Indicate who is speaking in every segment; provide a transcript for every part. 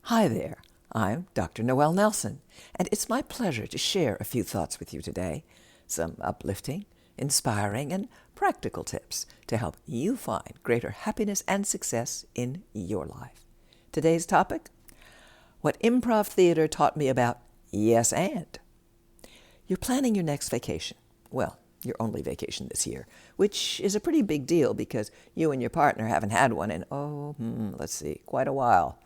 Speaker 1: Hi there, I'm Dr. Noel Nelson, and it's my pleasure to share a few thoughts with you today, some uplifting, inspiring, and practical tips to help you find greater happiness and success in your life. Today's topic, what improv theater taught me about yes and. You're planning your next vacation. Well, your only vacation this year, which is a pretty big deal because you and your partner haven't had one in, quite a while.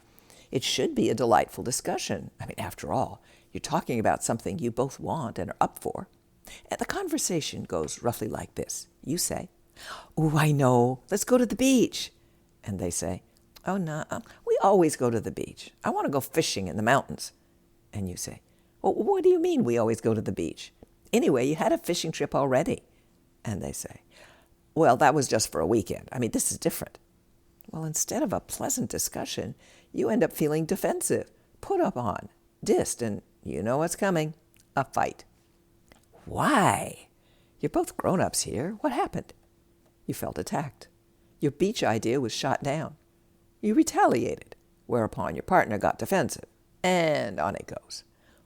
Speaker 1: It should be a delightful discussion. After all, you're talking about something you both want and are up for. And the conversation goes roughly like this. You say, "Oh, I know. Let's go to the beach." And they say, "Oh, no, we always go to the beach. I want to go fishing in the mountains." And you say, "Well, what do you mean we always go to the beach? Anyway, you had a fishing trip already." And they say, "Well, that was just for a weekend. This is different." Well, instead of a pleasant discussion, you end up feeling defensive, put up on, dissed, and you know what's coming, a fight. Why? You're both grown-ups here. What happened? You felt attacked. Your beach idea was shot down. You retaliated, whereupon your partner got defensive, and on it goes.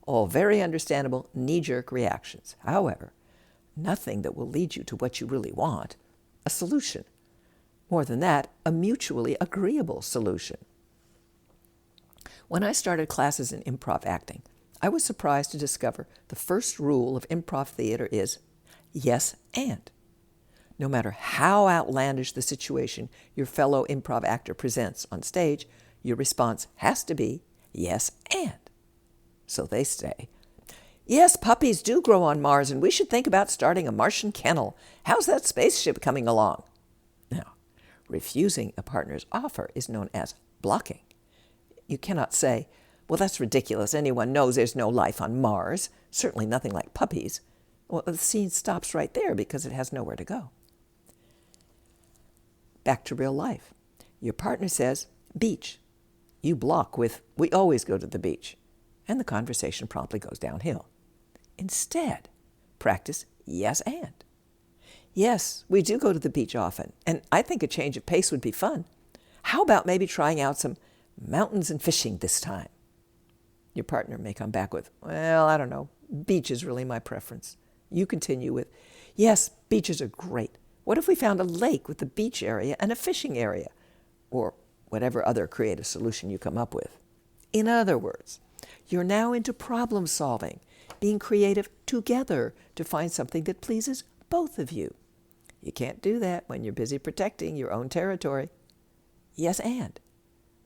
Speaker 1: All very understandable knee-jerk reactions. However, nothing that will lead you to what you really want, a solution. More than that, a mutually agreeable solution. When I started classes in improv acting, I was surprised to discover the first rule of improv theater is yes and. No matter how outlandish the situation your fellow improv actor presents on stage, your response has to be yes and. So they say, "Yes, puppies do grow on Mars, and we should think about starting a Martian kennel. How's that spaceship coming along?" Now, refusing a partner's offer is known as blocking. You cannot say, "Well, that's ridiculous. Anyone knows there's no life on Mars, certainly nothing like puppies." Well, the scene stops right there because it has nowhere to go. Back to real life. Your partner says, "Beach." You block with, "We always go to the beach." And the conversation promptly goes downhill. Instead, practice yes and. "Yes, we do go to the beach often, and I think a change of pace would be fun. How about maybe trying out some mountains and fishing this time?" Your partner may come back with, "Well, I don't know. Beach is really my preference." You continue with, "Yes, beaches are great. What if we found a lake with a beach area and a fishing area?" Or whatever other creative solution you come up with. In other words, you're now into problem solving, being creative together to find something that pleases both of you. You can't do that when you're busy protecting your own territory. Yes and,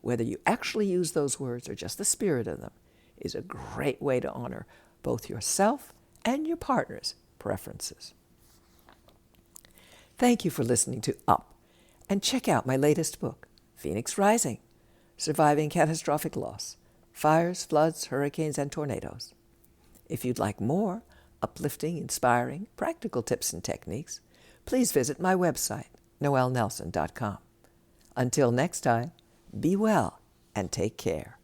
Speaker 1: whether you actually use those words or just the spirit of them, is a great way to honor both yourself and your partner's preferences. Thank you for listening to Up, and check out my latest book, Phoenix Rising, Surviving Catastrophic Loss, Fires, Floods, Hurricanes, and Tornadoes. If you'd like more uplifting, inspiring, practical tips and techniques, please visit my website, noelnelson.com. Until next time, be well and take care.